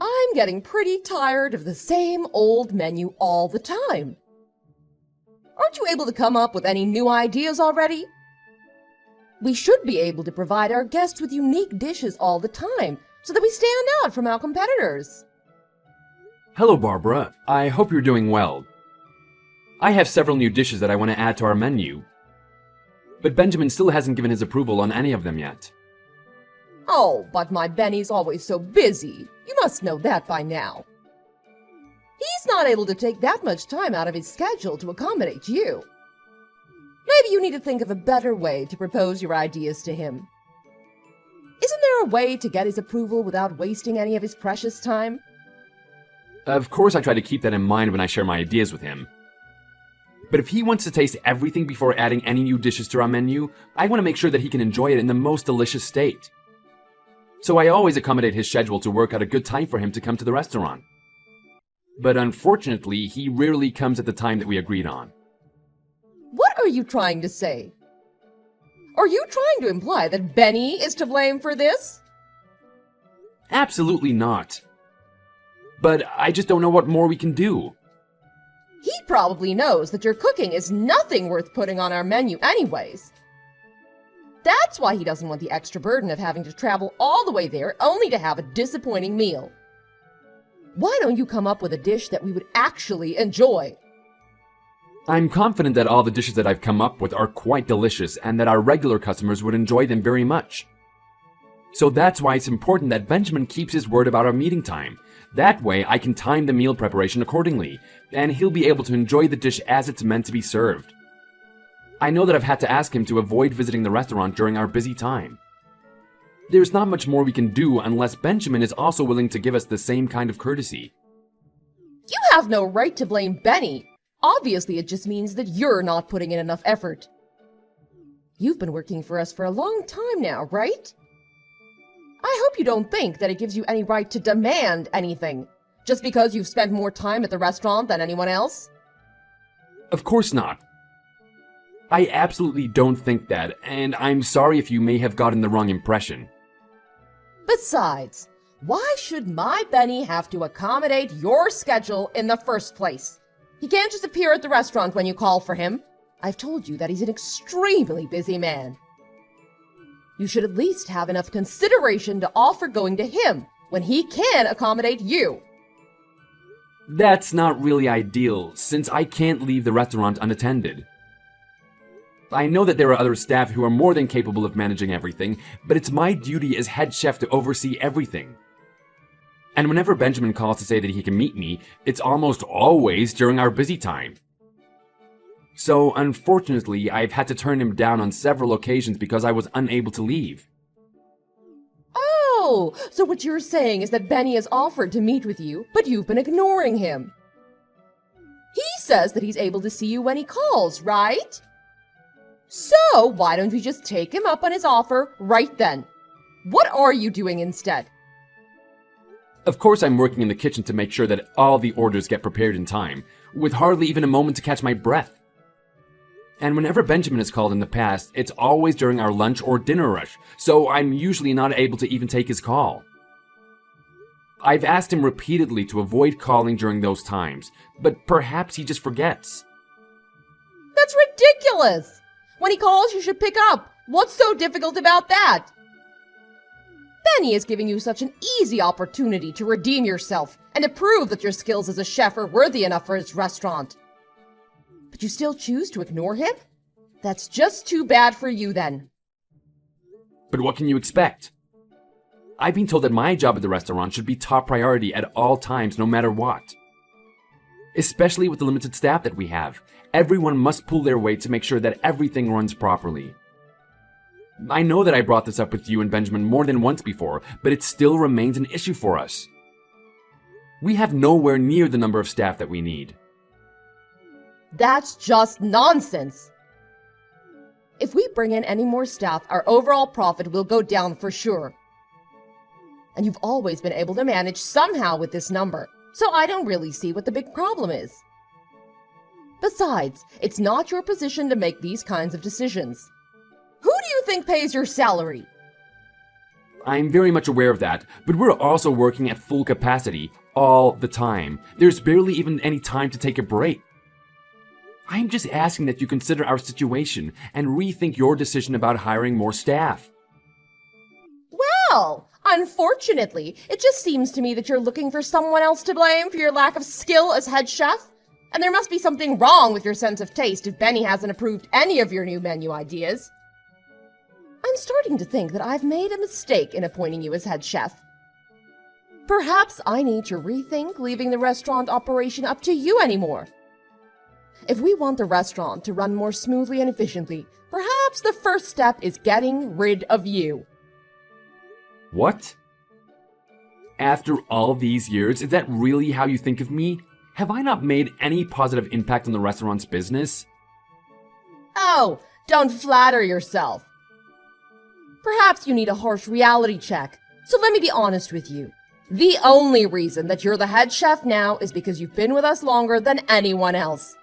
I'm getting pretty tired of the same old menu all the time. Aren't you able to come up with any new ideas already? We should be able to provide our guests with unique dishes all the time, so that we stand out from our competitors. Hello, Barbara. I hope you're doing well. I have several new dishes that I want to add to our menu, but Benjamin still hasn't given his approval on any of them yet. Oh, but my Benny's always so busy. You must know that by now. He's not able to take that much time out of his schedule to accommodate you. Maybe you need to think of a better way to propose your ideas to him. Isn't there a way to get his approval without wasting any of his precious time? Of course, I try to keep that in mind when I share my ideas with him. But if he wants to taste everything before adding any new dishes to our menu, I want to make sure that he can enjoy it in the most delicious state. So I always accommodate his schedule to work out a good time for him to come to the restaurant. But unfortunately, he rarely comes at the time that we agreed on. What are you trying to say? Are you trying to imply that Benny is to blame for this? Absolutely not. But I just don't know what more we can do. He probably knows that your cooking is nothing worth putting on our menu anyways. That's why he doesn't want the extra burden of having to travel all the way there only to have a disappointing meal. Why don't you come up with a dish that we would actually enjoy? I'm confident that all the dishes that I've come up with are quite delicious and that our regular customers would enjoy them very much. So that's why it's important that Benjamin keeps his word about our meeting time. That way I can time the meal preparation accordingly, and he'll be able to enjoy the dish as it's meant to be served. I know that I've had to ask him to avoid visiting the restaurant during our busy time. There's not much more we can do unless Benjamin is also willing to give us the same kind of courtesy. You have no right to blame Benny. Obviously, it just means that you're not putting in enough effort. You've been working for us for a long time now, right? I hope you don't think that it gives you any right to demand anything, just because you've spent more time at the restaurant than anyone else. Of course not. I absolutely don't think that, and I'm sorry if you may have gotten the wrong impression. Besides, why should my Benny have to accommodate your schedule in the first place? He can't just appear at the restaurant when you call for him. I've told you that he's an extremely busy man. You should at least have enough consideration to offer going to him when he can accommodate you. That's not really ideal, since I can't leave the restaurant unattended. I know that there are other staff who are more than capable of managing everything, but it's my duty as head chef to oversee everything. And whenever Benjamin calls to say that he can meet me, it's almost always during our busy time. So, unfortunately, I've had to turn him down on several occasions because I was unable to leave. Oh, so what you're saying is that Benny has offered to meet with you, but you've been ignoring him. He says that he's able to see you when he calls, right? So, why don't you just take him up on his offer right then? What are you doing instead? Of course, I'm working in the kitchen to make sure that all the orders get prepared in time, with hardly even a moment to catch my breath. And whenever Benjamin has called in the past, it's always during our lunch or dinner rush, so I'm usually not able to even take his call. I've asked him repeatedly to avoid calling during those times, but perhaps he just forgets. That's ridiculous! When he calls, you should pick up. What's so difficult about that? Benny is giving you such an easy opportunity to redeem yourself and to prove that your skills as a chef are worthy enough for his restaurant. But you still choose to ignore him? That's just too bad for you then. But what can you expect? I've been told that my job at the restaurant should be top priority at all times, no matter what. Especially with the limited staff that we have. Everyone must pull their weight to make sure that everything runs properly. I know that I brought this up with you and Benjamin more than once before, but it still remains an issue for us. We have nowhere near the number of staff that we need. That's just nonsense. If we bring in any more staff, our overall profit will go down for sure. And you've always been able to manage somehow with this number, so I don't really see what the big problem is. Besides, it's not your position to make these kinds of decisions. Who do you think pays your salary? I'm very much aware of that, but we're also working at full capacity all the time. There's barely even any time to take a break. I'm just asking that you consider our situation and rethink your decision about hiring more staff. Well, unfortunately, it just seems to me that you're looking for someone else to blame for your lack of skill as head chef. And there must be something wrong with your sense of taste if Benny hasn't approved any of your new menu ideas. I'm starting to think that I've made a mistake in appointing you as head chef. Perhaps I need to rethink leaving the restaurant operation up to you anymore. If we want the restaurant to run more smoothly and efficiently, perhaps the first step is getting rid of you. What? After all these years, is that really how you think of me? Have I not made any positive impact on the restaurant's business? Oh, don't flatter yourself. Perhaps you need a harsh reality check. So let me be honest with you. The only reason that you're the head chef now is because you've been with us longer than anyone else.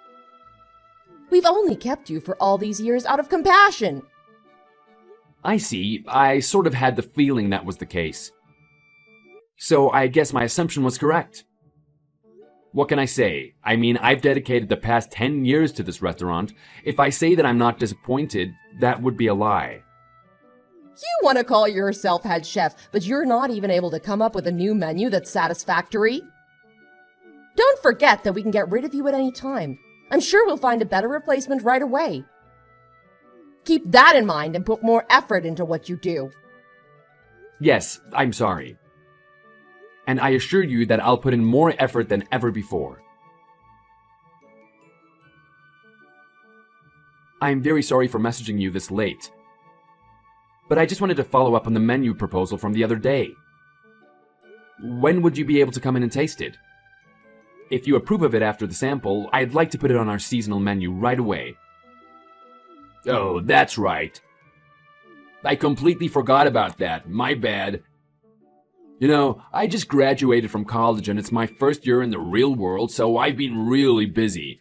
We've only kept you for all these years out of compassion. I see. I sort of had the feeling that was the case. So I guess my assumption was correct. What can I say? I mean, I've dedicated the past 10 years to this restaurant. If I say that I'm not disappointed, that would be a lie. You want to call yourself head chef, but you're not even able to come up with a new menu that's satisfactory? Don't forget that we can get rid of you at any time. I'm sure we'll find a better replacement right away. Keep that in mind and put more effort into what you do. Yes, I'm sorry. And I assure you that I'll put in more effort than ever before. I'm very sorry for messaging you this late. But I just wanted to follow up on the menu proposal from the other day. When would you be able to come in and taste it? If you approve of it after the sample, I'd like to put it on our seasonal menu right away. Oh, that's right. I completely forgot about that. My bad. You know, I just graduated from college and it's my first year in the real world, so I've been really busy.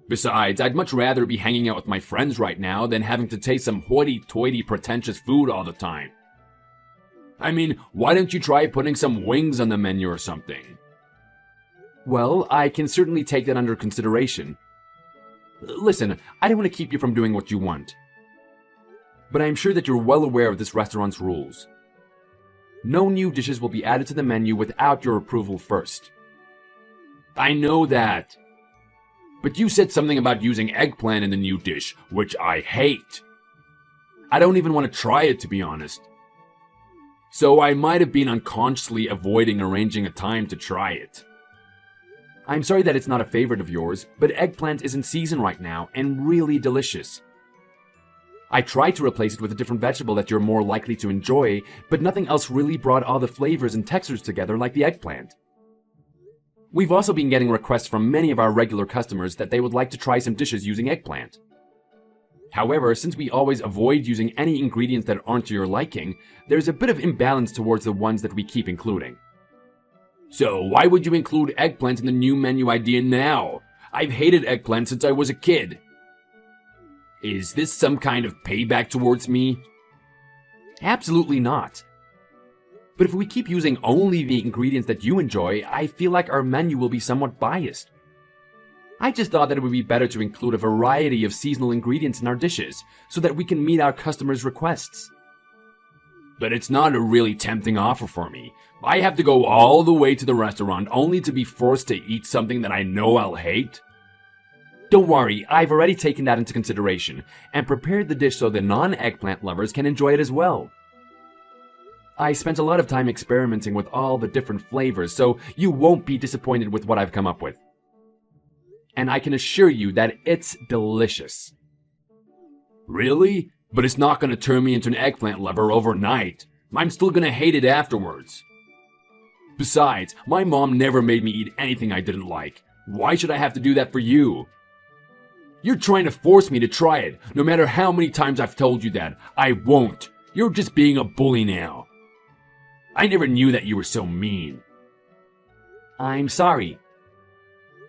Besides, I'd much rather be hanging out with my friends right now than having to taste some hoity-toity pretentious food all the time. I mean, why don't you try putting some wings on the menu or something? Well, I can certainly take that under consideration. Listen, I don't want to keep you from doing what you want. But I'm sure that you're well aware of this restaurant's rules. No new dishes will be added to the menu without your approval first. I know that. But you said something about using eggplant in the new dish, which I hate. I don't even want to try it, to be honest. So I might have been unconsciously avoiding arranging a time to try it. I'm sorry that it's not a favorite of yours, but eggplant is in season right now and really delicious. I tried to replace it with a different vegetable that you're more likely to enjoy, but nothing else really brought all the flavors and textures together like the eggplant. We've also been getting requests from many of our regular customers that they would like to try some dishes using eggplant. However, since we always avoid using any ingredients that aren't to your liking, there's a bit of imbalance towards the ones that we keep including. So why would you include eggplant in the new menu idea now? I've hated eggplant since I was a kid. Is this some kind of payback towards me? Absolutely not. But if we keep using only the ingredients that you enjoy, I feel like our menu will be somewhat biased. I just thought that it would be better to include a variety of seasonal ingredients in our dishes, so that we can meet our customers' requests. But it's not a really tempting offer for me. I have to go all the way to the restaurant only to be forced to eat something that I know I'll hate. Don't worry, I've already taken that into consideration, and prepared the dish so the non-eggplant lovers can enjoy it as well. I spent a lot of time experimenting with all the different flavors, so you won't be disappointed with what I've come up with. And I can assure you that it's delicious. Really? But it's not going to turn me into an eggplant lover overnight. I'm still going to hate it afterwards. Besides, my mom never made me eat anything I didn't like. Why should I have to do that for you? You're trying to force me to try it, no matter how many times I've told you that. I won't. You're just being a bully now. I never knew that you were so mean. I'm sorry.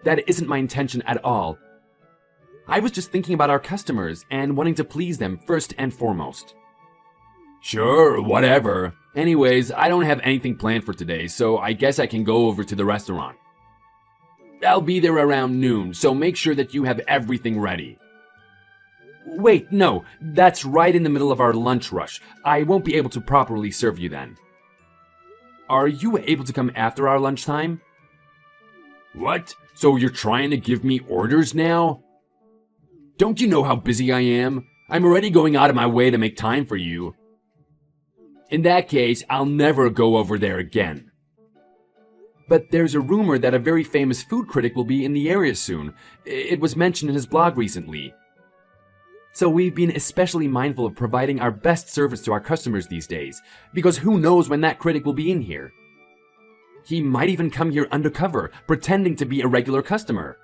That isn't my intention at all. I was just thinking about our customers and wanting to please them first and foremost. Sure, whatever. Anyways, I don't have anything planned for today, so I guess I can go over to the restaurant. I'll be there around noon, so make sure that you have everything ready. Wait, no, that's right in the middle of our lunch rush. I won't be able to properly serve you then. Are you able to come after our lunchtime? What? So you're trying to give me orders now? Don't you know how busy I am? I'm already going out of my way to make time for you. In that case, I'll never go over there again. But there's a rumor that a very famous food critic will be in the area soon. It was mentioned in his blog recently. So we've been especially mindful of providing our best service to our customers these days, because who knows when that critic will be in here. He might even come here undercover, pretending to be a regular customer.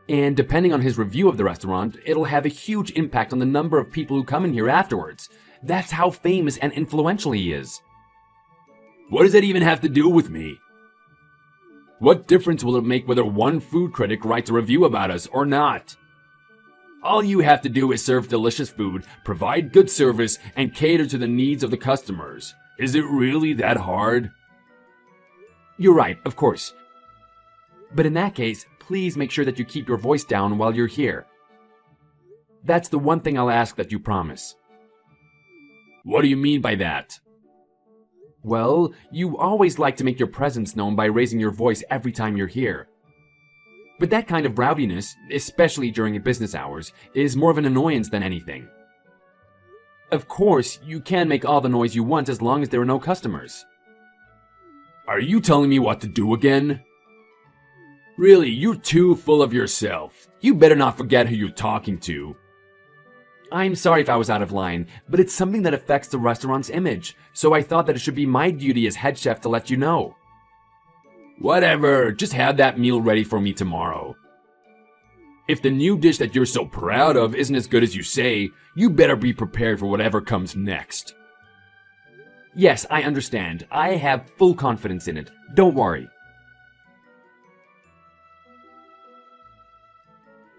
And depending on his review of the restaurant, it'll have a huge impact on the number of people who come in here afterwards. That's how famous and influential he is. What does that even have to do with me? What difference will it make whether one food critic writes a review about us or not? All you have to do is serve delicious food, provide good service, and cater to the needs of the customers. Is it really that hard? You're right, of course. But in that case, please make sure that you keep your voice down while you're here. That's the one thing I'll ask that you promise. What do you mean by that? Well, you always like to make your presence known by raising your voice every time you're here. But that kind of rowdiness, especially during business hours, is more of an annoyance than anything. Of course, you can make all the noise you want as long as there are no customers. Are you telling me what to do again? Really, you're too full of yourself. You better not forget who you're talking to. I'm sorry if I was out of line, but it's something that affects the restaurant's image, so I thought that it should be my duty as head chef to let you know. Whatever, just have that meal ready for me tomorrow. If the new dish that you're so proud of isn't as good as you say, you better be prepared for whatever comes next. Yes, I understand. I have full confidence in it. Don't worry.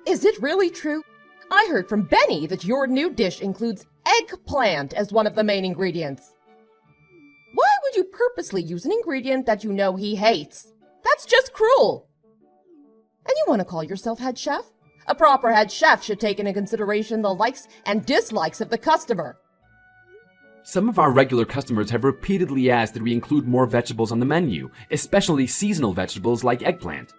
Is it really true? I heard from Benny that your new dish includes eggplant as one of the main ingredients. Why would you purposely use an ingredient that you know he hates? That's just cruel. And you want to call yourself head chef? A proper head chef should take into consideration the likes and dislikes of the customer. Some of our regular customers have repeatedly asked that we include more vegetables on the menu, especially seasonal vegetables like eggplant.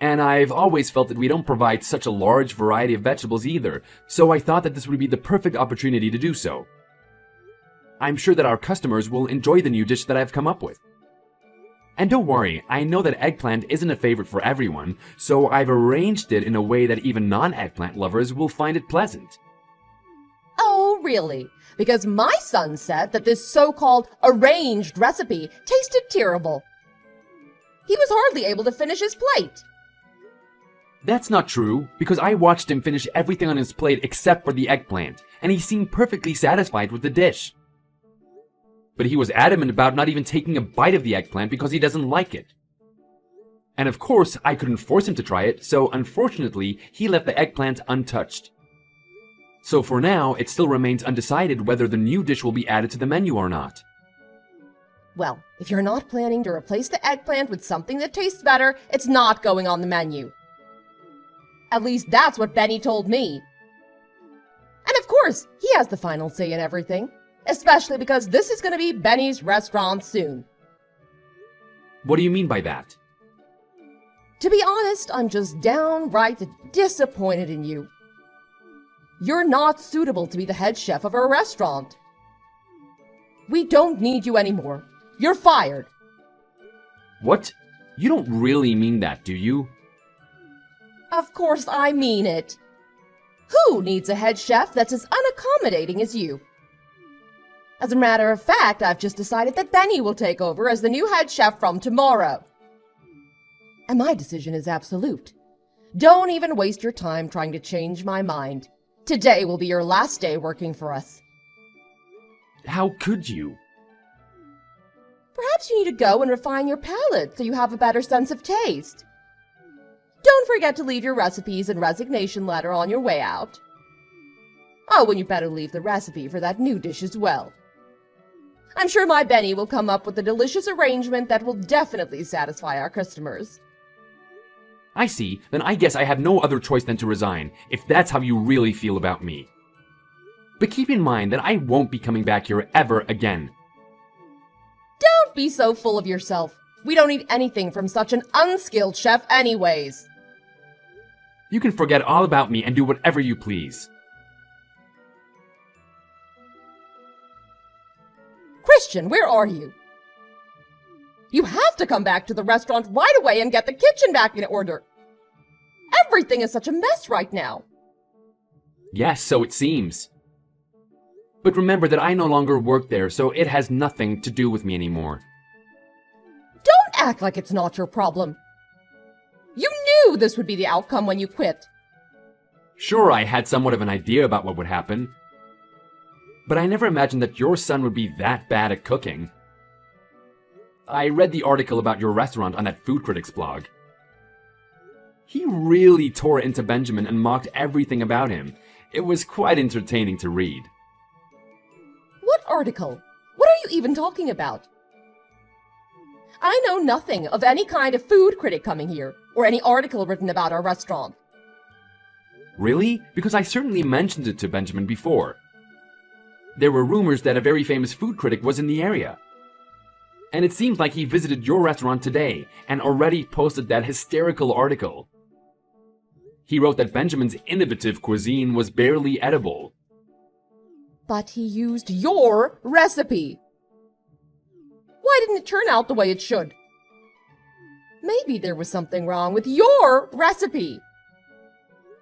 And I've always felt that we don't provide such a large variety of vegetables either, so I thought that this would be the perfect opportunity to do so. I'm sure that our customers will enjoy the new dish that I've come up with. And don't worry, I know that eggplant isn't a favorite for everyone, so I've arranged it in a way that even non-eggplant lovers will find it pleasant. Oh, really? Because my son said that this so-called arranged recipe tasted terrible. He was hardly able to finish his plate. That's not true, because I watched him finish everything on his plate except for the eggplant, and he seemed perfectly satisfied with the dish. But he was adamant about not even taking a bite of the eggplant because he doesn't like it. And of course, I couldn't force him to try it, so unfortunately, he left the eggplant untouched. So for now, it still remains undecided whether the new dish will be added to the menu or not. Well, if you're not planning to replace the eggplant with something that tastes better, it's not going on the menu. At least that's what Benny told me. And of course, he has the final say in everything, especially because this is going to be Benny's restaurant soon. What do you mean by that? To be honest, I'm just downright disappointed in you. You're not suitable to be the head chef of our restaurant. We don't need you anymore. You're fired. What? You don't really mean that, do you? Of course I mean it. Who needs a head chef that's as unaccommodating as you? As a matter of fact, I've just decided that Benny will take over as the new head chef from tomorrow. And my decision is absolute. Don't even waste your time trying to change my mind. Today will be your last day working for us. How could you? Perhaps you need to go and refine your palate so you have a better sense of taste. Don't forget to leave your recipes and resignation letter on your way out. Oh, and you better leave the recipe for that new dish as well. I'm sure my Benny will come up with a delicious arrangement that will definitely satisfy our customers. I see, then I guess I have no other choice than to resign, if that's how you really feel about me. But keep in mind that I won't be coming back here ever again. Don't be so full of yourself. We don't need anything from such an unskilled chef anyways. You can forget all about me and do whatever you please. Christian, where are you? You have to come back to the restaurant right away and get the kitchen back in order. Everything is such a mess right now. Yes, so it seems. But remember that I no longer work there, so it has nothing to do with me anymore. Don't act like it's not your problem. You knew this would be the outcome when you quit. Sure, I had somewhat of an idea about what would happen. But I never imagined that your son would be that bad at cooking. I read the article about your restaurant on that food critic's blog. He really tore into Benjamin and mocked everything about him. It was quite entertaining to read. What article? What are you even talking about? I know nothing of any kind of food critic coming here, or any article written about our restaurant. Really? Because I certainly mentioned it to Benjamin before. There were rumors that a very famous food critic was in the area. And it seems like he visited your restaurant today and already posted that hysterical article. He wrote that Benjamin's innovative cuisine was barely edible. But he used your recipe. Why didn't it turn out the way it should? Maybe there was something wrong with your recipe.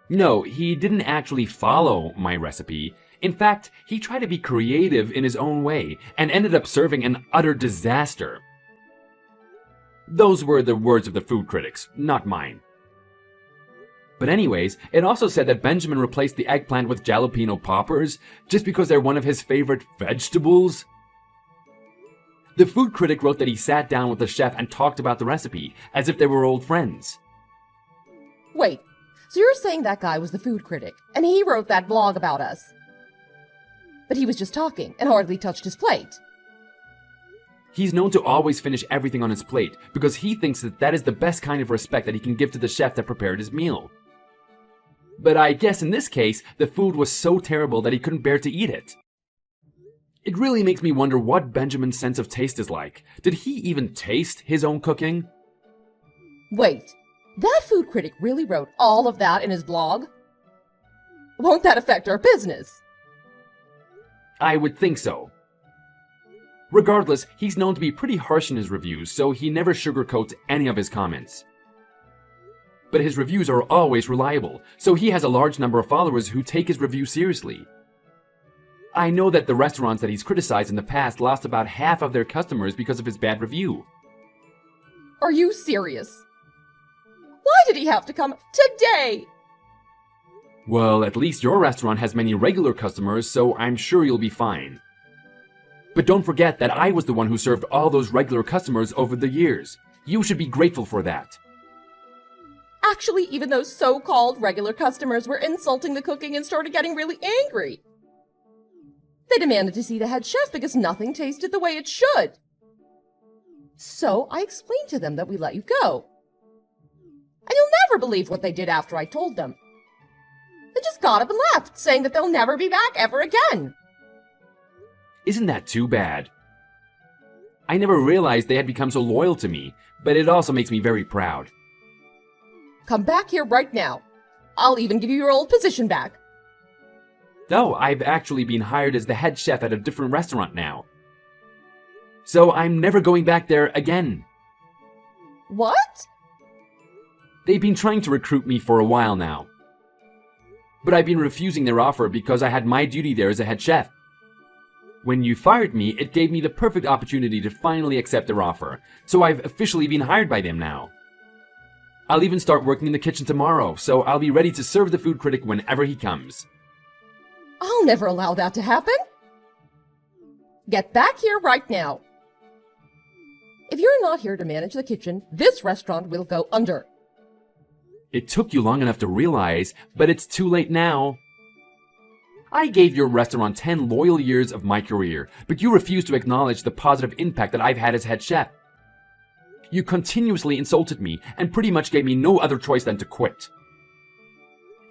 No, he didn't actually follow my recipe. In fact, he tried to be creative in his own way and ended up serving an utter disaster. Those were the words of the food critics, not mine. But anyways, it also said that Benjamin replaced the eggplant with jalapeno poppers just because they're one of his favorite vegetables. The food critic wrote that he sat down with the chef and talked about the recipe as if they were old friends. Wait, so you're saying that guy was the food critic, and he wrote that blog about us? But he was just talking and hardly touched his plate. He's known to always finish everything on his plate because he thinks that that is the best kind of respect that he can give to the chef that prepared his meal. But I guess in this case, the food was so terrible that he couldn't bear to eat it. It really makes me wonder what Benjamin's sense of taste is like. Did he even taste his own cooking? Wait, that food critic really wrote all of that in his blog? Won't that affect our business? I would think so. Regardless, he's known to be pretty harsh in his reviews, so he never sugarcoats any of his comments. But his reviews are always reliable, so he has a large number of followers who take his review seriously. I know that the restaurants that he's criticized in the past lost about half of their customers because of his bad review. Are you serious? Why did he have to come today? Well, at least your restaurant has many regular customers, so I'm sure you'll be fine. But don't forget that I was the one who served all those regular customers over the years. You should be grateful for that. Actually, even those so-called regular customers were insulting the cooking and started getting really angry. They demanded to see the head chef because nothing tasted the way it should. So I explained to them that we let you go. And you'll never believe what they did after I told them. They just got up and left, saying that they'll never be back ever again. Isn't that too bad? I never realized they had become so loyal to me, but it also makes me very proud. Come back here right now. I'll even give you your old position back. No, I've actually been hired as the head chef at a different restaurant now. So I'm never going back there again. What? They've been trying to recruit me for a while now. But I've been refusing their offer because I had my duty there as a head chef. When you fired me, it gave me the perfect opportunity to finally accept their offer, so I've officially been hired by them now. I'll even start working in the kitchen tomorrow, so I'll be ready to serve the food critic whenever he comes. I'll never allow that to happen. Get back here right now. If you're not here to manage the kitchen, this restaurant will go under. It took you long enough to realize, but it's too late now. I gave your restaurant 10 loyal years of my career, but you refuse to acknowledge the positive impact that I've had as head chef. You continuously insulted me and pretty much gave me no other choice than to quit.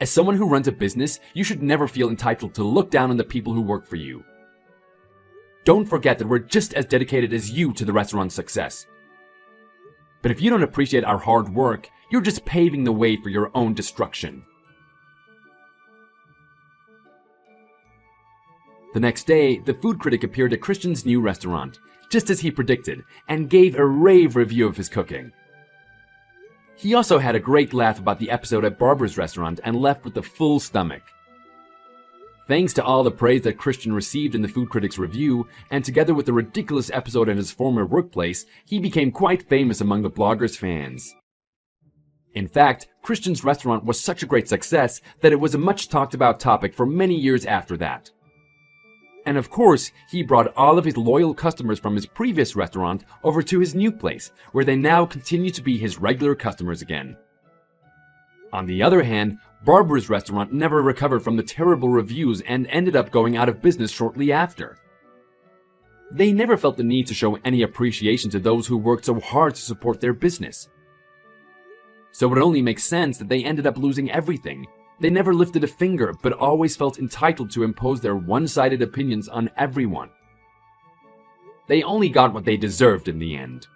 As someone who runs a business, you should never feel entitled to look down on the people who work for you. Don't forget that we're just as dedicated as you to the restaurant's success. But if you don't appreciate our hard work, you're just paving the way for your own destruction. The next day, the food critic appeared at Christian's new restaurant, just as he predicted, and gave a rave review of his cooking. He also had a great laugh about the episode at Barbara's restaurant and left with a full stomach. Thanks to all the praise that Christian received in the food critic's review, and together with the ridiculous episode in his former workplace, he became quite famous among the blogger's fans. In fact, Christian's restaurant was such a great success that it was a much talked about topic for many years after that. And of course, he brought all of his loyal customers from his previous restaurant over to his new place, where they now continue to be his regular customers again. On the other hand, Barbara's restaurant never recovered from the terrible reviews and ended up going out of business shortly after. They never felt the need to show any appreciation to those who worked so hard to support their business. So it only makes sense that they ended up losing everything. They never lifted a finger, but always felt entitled to impose their one-sided opinions on everyone. They only got what they deserved in the end.